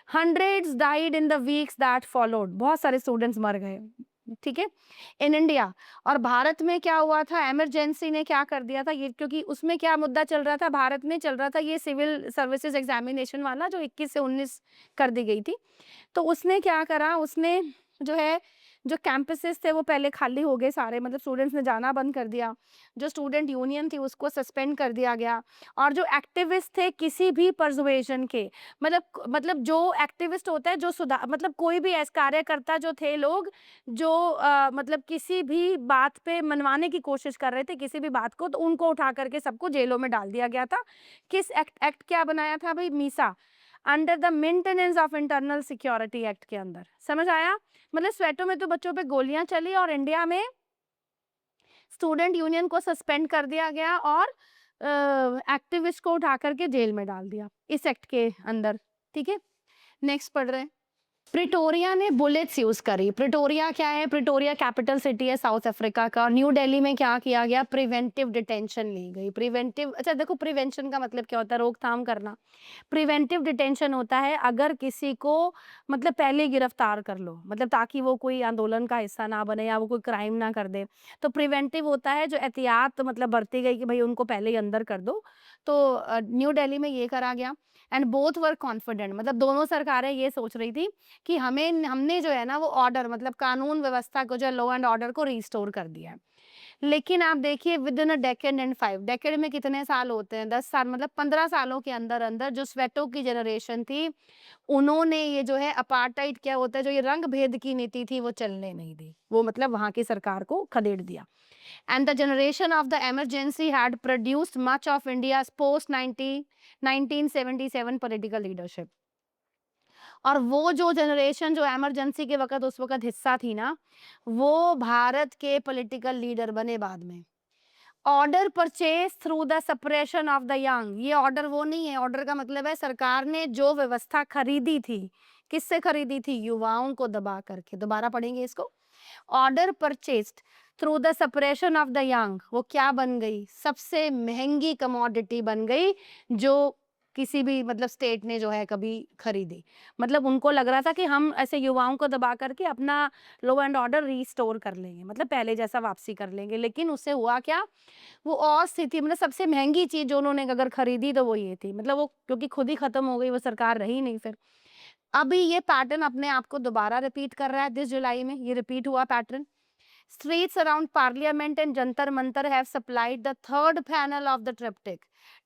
Hundreds died in the weeks that followed, बहुत सारे स्टूडेंट्स मर गए, ठीक है, इन इंडिया। और भारत में क्या हुआ था? इमरजेंसी ने क्या कर दिया था ये, क्योंकि उसमें क्या मुद्दा चल रहा था, भारत में चल रहा था ये सिविल सर्विसेज एग्जामिनेशन वाला, जो 21 से 19 कर दी गई थी। तो उसने क्या करा, उसने जो है जो कैंपसेस थे वो पहले खाली हो गए सारे, मतलब स्टूडेंट्स ने जाना बंद कर दिया। जो स्टूडेंट यूनियन थी उसको सस्पेंड कर दिया गया। और जो एक्टिविस्ट थे किसी भी परसुएशन के, मतलब जो एक्टिविस्ट होता है जो सुधार, मतलब कोई भी ऐसा कार्यकर्ता जो थे लोग जो मतलब किसी भी बात पे मनवाने की कोशिश कर रहे थे किसी भी बात को, तो उनको उठा करके सबको जेलों में डाल दिया गया था। किस एक्ट क्या बनाया था भाई? Misa, under the maintenance of internal security act के अंदर। समझ आया? मतलब स्वेटो में तो बच्चों पे गोलियां चली और इंडिया में स्टूडेंट यूनियन को सस्पेंड कर दिया गया और एक्टिविस्ट को उठा करके जेल में डाल दिया इस एक्ट के अंदर, ठीक है। नेक्स्ट पढ़ रहे हैं। प्रिटोरिया ने बुलेट्स यूज करी। प्रिटोरिया क्या है? प्रिटोरिया कैपिटल सिटी है साउथ अफ्रीका का। न्यू दिल्ली में क्या किया गया? प्रिवेंटिव डिटेंशन ली गई। प्रिवेंटिव, अच्छा देखो प्रिवेंशन का मतलब क्या होता है? रोकथाम करना। प्रिवेंटिव डिटेंशन होता है अगर किसी को मतलब पहले गिरफ्तार कर लो, मतलब ताकि वो कोई आंदोलन का हिस्सा ना बने या वो कोई क्राइम ना कर दे। तो प्रिवेंटिव होता है जो एहतियात मतलब बरती गई कि भाई उनको पहले ही अंदर कर दो। तो न्यू दिल्ली में ये करा गया। एंड बोथ वर कॉन्फिडेंट, मतलब दोनों सरकारें ये सोच रही थी कि हमने जो है ना वो ऑर्डर, मतलब कानून व्यवस्था को, जो लॉ एंड ऑर्डर को रिस्टोर कर दिया है। लेकिन आप देखिए with in a decade and 5 decade में कितने साल होते हैं? 10 साल, मतलब 15 सालों के अंदर अंदर जो स्वेटो की जनरेशन थी उन्होंने ये जो है अपार्टाइड क्या होता है, जो ये रंग भेद की नीति थी वो चलने नहीं दी, वो मतलब वहां की सरकार को खदेड़ दिया। And the generation of the emergency had produced much of India's post 1977 political leadership. और वो जो जनरेशन जो इमरजेंसी के वक्त उस वक्त हिस्सा थी ना, वो भारत के पॉलिटिकल लीडर बने बाद में। Order purchase through the suppression of the young, ये ऑर्डर वो नहीं है, ऑर्डर का मतलब है सरकार ने जो व्यवस्था खरीदी थी, किससे खरीदी थी? युवाओं को दबा करके। दोबारा पढ़ेंगे इसको। Order purchased through the suppression of the young, वो क्या बन गई? सबसे महंगी कमोडिटी बन गई जो किसी भी मतलब स्टेट ने जो है कभी खरीदी। मतलब उनको लग रहा था कि हम ऐसे युवाओं को दबा करके अपना लॉ एंड ऑर्डर रीस्टोर कर लेंगे, मतलब पहले जैसा वापसी कर लेंगे। लेकिन उससे हुआ क्या? वो और स्थिति, मतलब सबसे महंगी चीज जो उन्होंने अगर खरीदी तो वो ये थी, मतलब वो क्योंकि खुद ही खत्म हो गई, वो सरकार रही नहीं फिर। अभी ये पैटर्न अपने आप को दोबारा रिपीट कर रहा है। दिस जुलाई में ये रिपीट हुआ pattern. Streets around Parliament and Jantar Mantar have supplied the third panel of the triptych.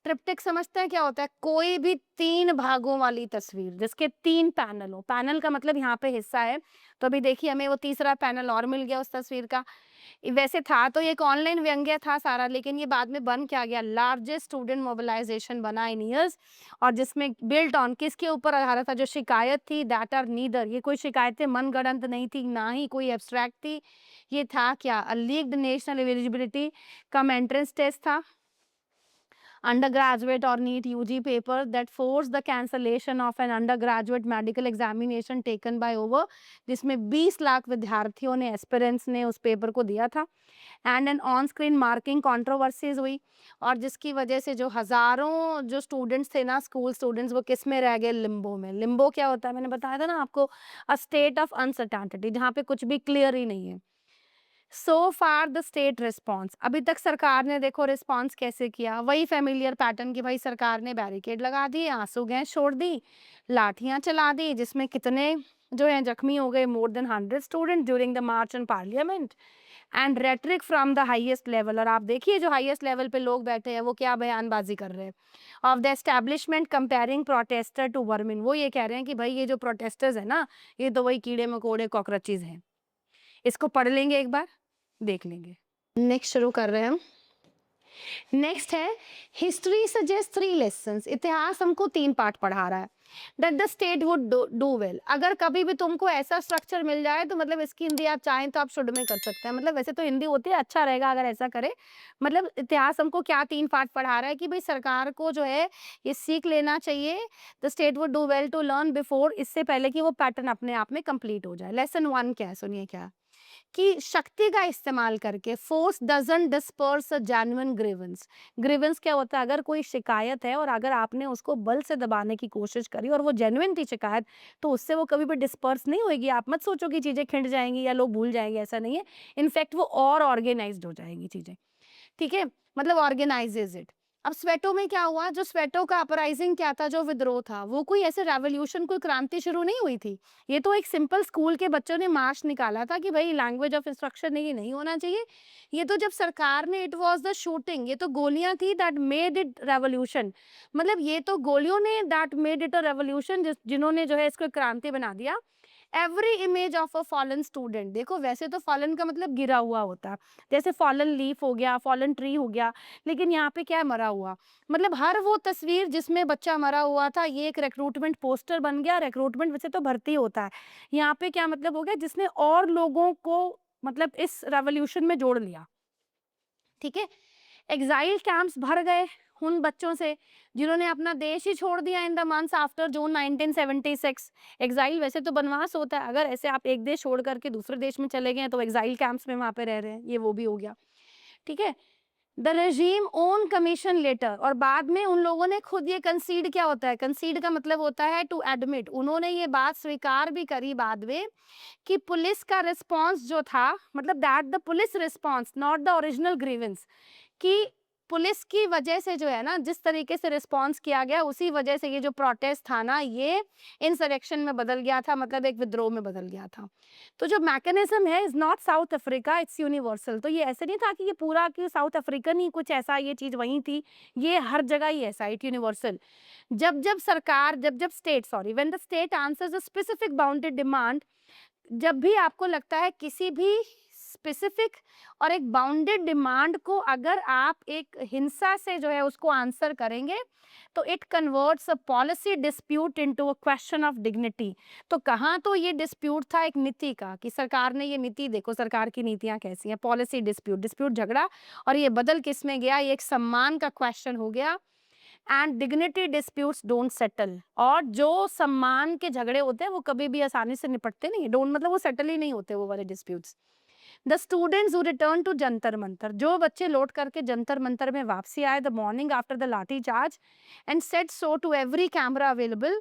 ट्रिप्टिक समझते हैं क्या होता है? कोई भी 3 भागों वाली तस्वीर जिसके 3 पैनल हो। पैनल का मतलब यहाँ पे हिस्सा है, तो अभी देखिए हमें वो तीसरा पैनल और मिल गया उस तस्वीर का। वैसे था तो ये एक ऑनलाइन व्यंग्य था सारा, लेकिन ये बाद में बन क्या गया, लार्जेस्ट स्टूडेंट मोबिलाइजेशन बना इन ईयर्स, और जिसमें बिल्ट ऑन किसके ऊपर आधारित था, जो शिकायत थी, दैट आर नीदर, ये कोई शिकायतें मनगढ़ंत नहीं थी, ना ही कोई एब्स्ट्रैक्ट थी। ये था क्या, a leaked national eligibility cum entrance test था, undergraduate or NEET UG paper that forced the cancellation of an undergraduate medical examination taken by over, जिसमें 20 लाख विद्यार्थियों ने, एस्पिरेंट्स ने उस पेपर को दिया था, and an on screen marking controversies हुई, और जिसकी वजह से जो हजारों जो स्टूडेंट्स थे ना, स्कूल स्टूडेंट्स, वो किस में रह गए, लिम्बो में। लिम्बो क्या होता है, मैंने बताया था ना आपको, अ स्टेट ऑफ अनसर्टेनिटी, जहाँ पे कुछ भी क्लियर ही नहीं है। सो फार द स्टेट रिस्पॉन्स, अभी तक सरकार ने देखो रिस्पॉन्स कैसे किया, वही फेमिलियर पैटर्न की, भाई सरकार ने बैरिकेड लगा दिए, आंसू गैस छोड़ दी, लाठियां चला दी, जिसमें कितने जो है जख्मी हो गए, more than 100 student during the March in parliament, and rhetoric from the highest level, और आप देखिए जो हाईएस्ट लेवल पे लोग बैठे हैं वो क्या बयानबाजी कर रहे हैं, of the establishment comparing protester to vermin, वो ये कह रहे हैं कि भाई ये जो प्रोटेस्टर्स है ना, ये तो वही कीड़े मकोड़े कॉकरोचेज हैं। इसको पढ़ लेंगे एक बार, देख लेंगे। नेक्स्ट शुरू कर रहे हैं हम। नेक्स्ट है हिस्ट्री सजेस्ट 3 लेसन्स, इतिहास हमको 3 पार्ट पढ़ा रहा है। That the state would do well, अगर कभी भी तुमको ऐसा स्ट्रक्चर मिल जाए तो मतलब इसकी हिंदी आप चाहें तो आप शुड में कर सकते हैं, मतलब वैसे तो हिंदी होती है, अच्छा रहेगा अगर ऐसा करे। मतलब इतिहास हमको क्या 3 पार्ट पढ़ा रहा है कि भाई सरकार को जो है ये सीख लेना चाहिए, the state would do well to learn before, इससे पहले कि वो पैटर्न अपने आप में कंप्लीट हो जाए। लेसन 1 क्या है, सुनिए क्या, कि शक्ति का इस्तेमाल करके force doesn't disperse a genuine grievance. Grievance क्या होता है, अगर कोई शिकायत है और अगर आपने उसको बल से दबाने की कोशिश करी और वो जेन्युइन थी शिकायत, तो उससे वो कभी भी डिस्पर्स नहीं होगी। आप मत सोचो कि चीजें खिंड जाएंगी या लोग भूल जाएंगे, ऐसा नहीं है। इनफैक्ट वो और ऑर्गेनाइज्ड हो जाएंगी चीजें, ठीक है, मतलब ऑर्गेनाइजेज इट। अब स्वेटो में क्या हुआ, जो स्वेटो का अपराइजिंग क्या था, जो विद्रोह था, वो कोई ऐसे रेवोल्यूशन, कोई क्रांति शुरू नहीं हुई थी। ये तो एक सिंपल स्कूल के बच्चों ने मार्च निकाला था कि भाई लैंग्वेज ऑफ इंस्ट्रक्शन ये नहीं होना चाहिए। ये तो जब सरकार ने, इट वाज द शूटिंग, ये तो गोलियां थी दैट मेड इट रेवोल्यूशन, मतलब ये तो गोलियों ने that made it a revolution, जिन्होंने जो है इसको क्रांति बना दिया। Every image of a fallen student, देखो वैसे तो फॉलन का मतलब गिरा हुआ होता है, जैसे फॉलन लीफ हो गया, फॉलन ट्री हो गया, लेकिन यहाँ पे क्या है, मरा हुआ। मतलब हर वो तस्वीर जिसमें बच्चा मरा हुआ था, ये एक रिक्रूटमेंट पोस्टर बन गया। रिक्रूटमेंट वैसे तो भर्ती होता है, यहाँ पे क्या मतलब हो गया, जिसने और लोगों को मतलब इस रेवोल्यूशन में जोड़ लिया, ठीक है। एग्जाइल कैंप्स भर गए उन बच्चों से जिन्होंने अपना देश ही छोड़ दिया in the months after June 1976। Exile वैसे तो बनवास होता है, अगर ऐसे आप एक देश छोड़ करके दूसरे देश में चले गए तो एग्जाइल कैंप्स में वहां पे रह रहे हैं, ये वो भी हो गया, ठीक है। The regime own commission letter, और बाद में उन लोगों ने खुद ये कंसीड, क्या होता है कंसीड का मतलब होता है टू एडमिट, उन्होंने ये बात स्वीकार भी करी बाद में कि पुलिस का रिस्पॉन्स जो था, मतलब that the police response not the original grievance, कि पुलिस की वजह से जो है ना, जिस तरीके से रिस्पॉन्स किया गया उसी वजह से ये जो प्रोटेस्ट था ना, ये इंसरेक्शन में बदल गया था, मतलब एक विद्रोह में बदल गया था। तो जो मैकेनिज्म है is not south Africa, it's universal. तो ये ऐसे नहीं था कि ये पूरा कि साउथ अफ्रीकन ही कुछ ऐसा ये चीज वही थी, ये हर जगह ही ऐसा, इट यूनिवर्सल। जब जब सरकार, जब जब state, sorry, when the state answers a specific bounded demand, जब भी आपको लगता है किसी भी स्पेसिफिक और एक बाउंडेड डिमांड को अगर आप एक हिंसा से जो है उसको आंसर करेंगे, तो it converts a policy dispute into a question of dignity. तो कहाँ तो ये डिस्प्यूट था एक नीति का, कि सरकार ने ये नीति, देखो सरकार की नीतियां कैसी हैं, पॉलिसी डिस्प्यूट, डिस्प्यूट झगड़ा, और ये बदल किस में गया, ये एक सम्मान का क्वेश्चन हो गया। And dignity disputes don't settle, और जो सम्मान के झगड़े होते हैं वो कभी भी आसानी से निपटते नहीं, डोंट मतलब वो सेटल ही नहीं होते वो वाले disputes. The students who return to Jantar Mantar, जो बच्चे लौट करके जंतर मंतर में वापसी आए the morning after the lathi charge and said so to every camera available,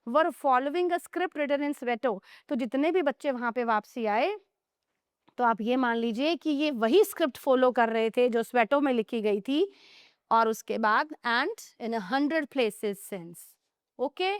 were following a script written in स्वेटो। तो जितने भी बच्चे वहां पे वापसी आए, तो आप ये मान लीजिए कि ये वही स्क्रिप्ट फॉलो कर रहे थे जो स्वेटो में लिखी गई थी, और उसके बाद and in 100 places since, okay.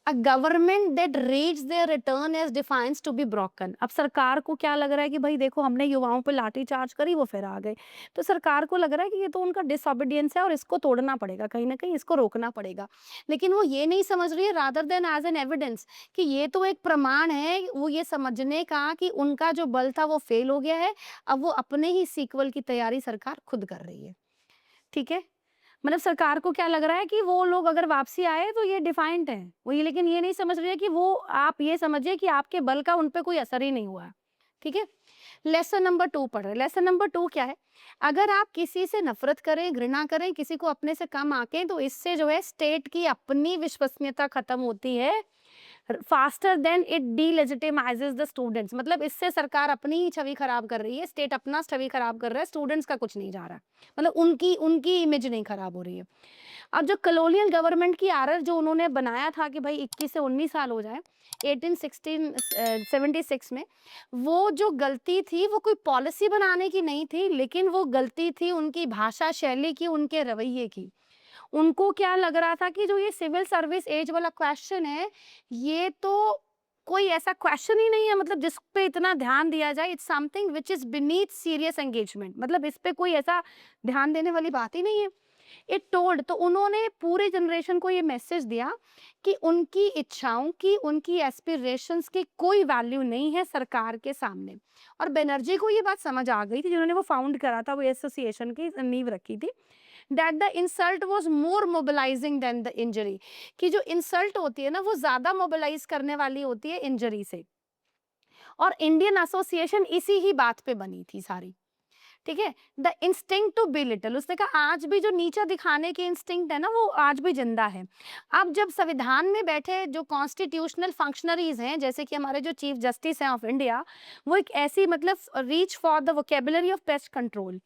A government that reads their return as defiance to be broken. अब सरकार को क्या लग रहा है कि भाई देखो हमने युवाओं पे लाठी चार्ज करी, वो फिर आ गए। तो सरकार को लग रहा है कि ये तो उनका डिसओबीडियंस है और इसको तोड़ना पड़ेगा, कहीं ना कहीं इसको रोकना पड़ेगा। लेकिन वो ये नहीं समझ रही है, rather than as an evidence, कि ये तो एक प्रमाण है वो ये समझने का कि उनका जो बल था वो फेल हो गया है। अब वो अपने ही सीक्वल की तैयारी सरकार खुद कर रही है। ठीक है, मतलब सरकार को क्या लग रहा है कि वो लोग अगर वापसी आए तो ये डिफाइंड है वो, ये लेकिन ये नहीं समझ रही है कि वो, आप ये समझिए कि आपके बल का उन पे कोई असर ही नहीं हुआ है। ठीक है, लेसन नंबर 2 पढ़ रहे हैं। लेसन नंबर 2 क्या है? अगर आप किसी से नफरत करें, घृणा करें, किसी को अपने से कम आंकें, तो इससे जो है स्टेट की अपनी विश्वसनीयता खत्म होती है, faster than it delegitimises the students. मतलब इससे सरकार अपनी ही छवि खराब कर रही है, स्टेट अपना छवि खराब कर रहा है, स्टूडेंट्स का कुछ नहीं जा रहा है। मतलब उनकी उनकी इमेज नहीं खराब हो रही है। अब जो कॉलोनियल गवर्नमेंट की आरआर जो उन्होंने बनाया था कि भाई 21 से 19 साल हो जाए 1876 में, वो जो गलती थी वो कोई पॉलिसी बनाने की नहीं थी, लेकिन वो गलती थी उनकी भाषा शैली की, उनके रवैये की। उनको क्या लग रहा था कि जो ये सिविल सर्विस एज वाला क्वेश्चन है, ये तो कोई ऐसा क्वेश्चन ही नहीं है, मतलब जिस पे इतना ध्यान दिया जाए, it's something which is beneath serious engagement, मतलब इस पे कोई ऐसा ध्यान देने वाली बात ही नहीं है। इट टोल्ड, तो उन्होंने पूरे जनरेशन को ये मैसेज दिया कि उनकी इच्छाओं की, उनकी एस्पिरेशंस की कोई वैल्यू नहीं है सरकार के सामने। और बनर्जी को ये बात समझ आ गई थी, जिन्होंने वो फाउंड करा था, वो एसोसिएशन की नींव रखी थी, that the insult was more mobilising than the injury, कि जो इंसल्ट होती है ना वो ज्यादा मोबिलाइज करने वाली होती है इंजरी से। और इंडियन एसोसिएशन इसी ही बात पे बनी थी सारी। ठीक है, द इंस्टिंक्ट टू बिलिटल, उसने कहा आज भी जो नीचा दिखाने की इंस्टिंक्ट है ना वो आज भी जिंदा है। अब जब संविधान में बैठे जो कॉन्स्टिट्यूशनल फंक्शनरीज हैं, जैसे कि हमारे जो चीफ जस्टिस हैं ऑफ इंडिया, वो एक ऐसी मतलब reach for the vocabulary of pest control.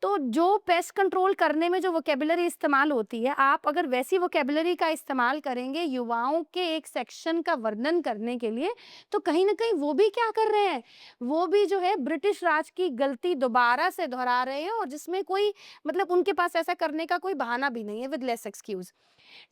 तो जो पेस्ट कंट्रोल करने में जो वोकेबुलरी इस्तेमाल होती है, आप अगर वैसी वोकेबुलरी का इस्तेमाल करेंगे युवाओं के एक सेक्शन का वर्णन करने के लिए, तो कहीं ना कहीं वो भी क्या कर रहे हैं, वो भी जो है ब्रिटिश राज की गलती दोबारा से दोहरा रहे हैं, और जिसमें कोई मतलब उनके पास ऐसा करने का कोई बहाना भी नहीं है, with less excuse.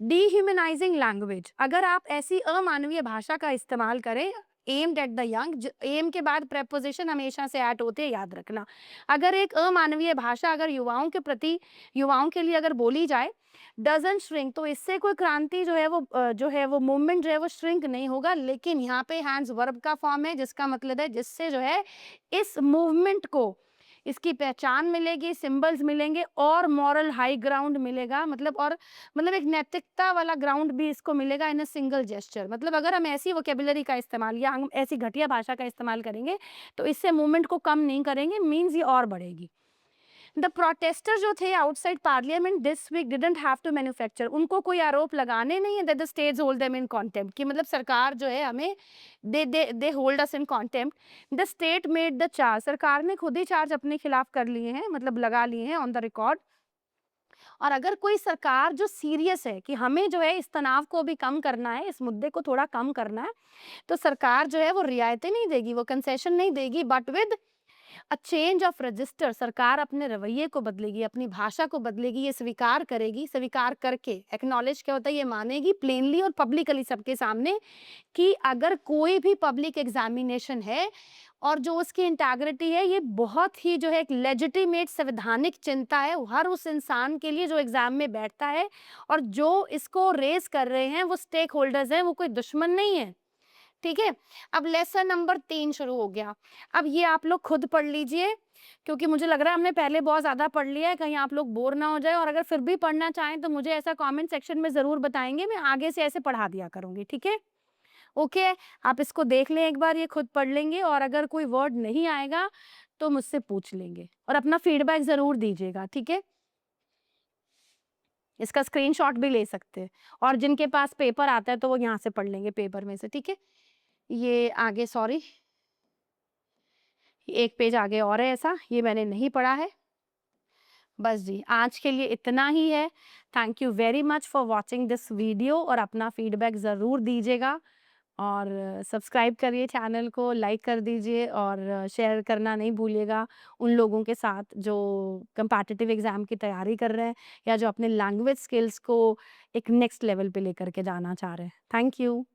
Dehumanising language, अगर आप ऐसी अमानवीय भाषा का इस्तेमाल करें aimed at the young, aim के बाद प्रेपोजिशन हमेशा से ऐड होते हैं, याद रखना। अगर एक अमानवीय भाषा अगर युवाओं के प्रति, युवाओं के लिए अगर बोली जाए, डजन श्रिंक, तो इससे कोई क्रांति जो है वो जो है वो मूवमेंट जो है वो श्रिंक नहीं होगा। लेकिन यहाँ पे हैंड्स वर्ब का फॉर्म है, जिसका मतलब है जिससे जो है इस मूवमेंट को इसकी पहचान मिलेगी, सिंबल्स मिलेंगे और मॉरल हाई ग्राउंड मिलेगा, मतलब और मतलब एक नैतिकता वाला ग्राउंड भी इसको मिलेगा इन अ सिंगल जेस्चर। मतलब अगर हम ऐसी वोकेबुलरी का इस्तेमाल या हम ऐसी घटिया भाषा का इस्तेमाल करेंगे तो इससे मूवमेंट को कम नहीं करेंगे, मीन्स ये और बढ़ेगी। द प्रोटेस्टर जो थे outside parliament this week didn't have to manufacture, उनको कोई आरोप लगाने नहीं है that the states hold them in contempt, कि मतलब सरकार जो है हमें they hold us in contempt. The state made the charge, सरकार ने खुद ही चार्ज अपने खिलाफ कर लिए हैं, मतलब लगा लिए हैं ऑन द रिकॉर्ड। और अगर कोई सरकार जो सीरियस है कि हमें जो है इस तनाव को भी कम करना है, इस मुद्दे को थोड़ा कम करना है, तो सरकार जो है वो रियायतें नहीं देगी, वो कंसेशन नहीं देगी, but with a change of register, सरकार अपने रवैये को बदलेगी, अपनी भाषा को बदलेगी, ये स्वीकार करेगी, स्वीकार करके एक्नॉलेज क्या होता है, ये मानेगी प्लेनली और पब्लिकली सबके सामने कि अगर कोई भी पब्लिक एग्जामिनेशन है और जो उसकी इंटेग्रिटी है, ये बहुत ही जो है एक लेजिटिमेट संवैधानिक चिंता है हर उस इंसान के लिए जो एग्जाम में बैठता है, और जो इसको रेज कर रहे हैं वो स्टेक होल्डर्स हैं, वो कोई दुश्मन नहीं है। ठीक है, अब लेसन नंबर 3 शुरू हो गया। अब ये आप लोग खुद पढ़ लीजिए, क्योंकि मुझे लग रहा है हमने पहले बहुत ज़्यादा पढ़ लिया है, कहीं आप लोग बोर ना हो जाए, और अगर फिर भी पढ़ना चाहें तो मुझे ऐसा कमेंट सेक्शन में ज़रूर बताएंगे, मैं आगे से ऐसे पढ़ा दिया करूँगी। ठीक है, ओके, आप इसको देख लें एक बार, ये खुद पढ़ लेंगे, और अगर कोई वर्ड नहीं आएगा तो मुझसे पूछ लेंगे, और अपना फीडबैक ज़रूर दीजिएगा। ठीक है, इसका स्क्रीनशॉट भी ले सकते हैं, और जिनके पास पेपर आता है तो वो यहाँ से पढ़ लेंगे पेपर में से। ठीक है, ये आगे सॉरी, एक पेज आगे और है ऐसा, ये मैंने नहीं पढ़ा है। बस जी, आज के लिए इतना ही है। Thank you very much for watching this video, और अपना फीडबैक ज़रूर दीजिएगा। और सब्सक्राइब करिए चैनल को, लाइक कर दीजिए और शेयर करना नहीं भूलिएगा उन लोगों के साथ जो कम्पैटिटिव एग्ज़ाम की तैयारी कर रहे हैं या जो अपने लैंग्वेज स्किल्स को एक नेक्स्ट लेवल पे लेकर के जाना चाह रहे हैं। Thank you.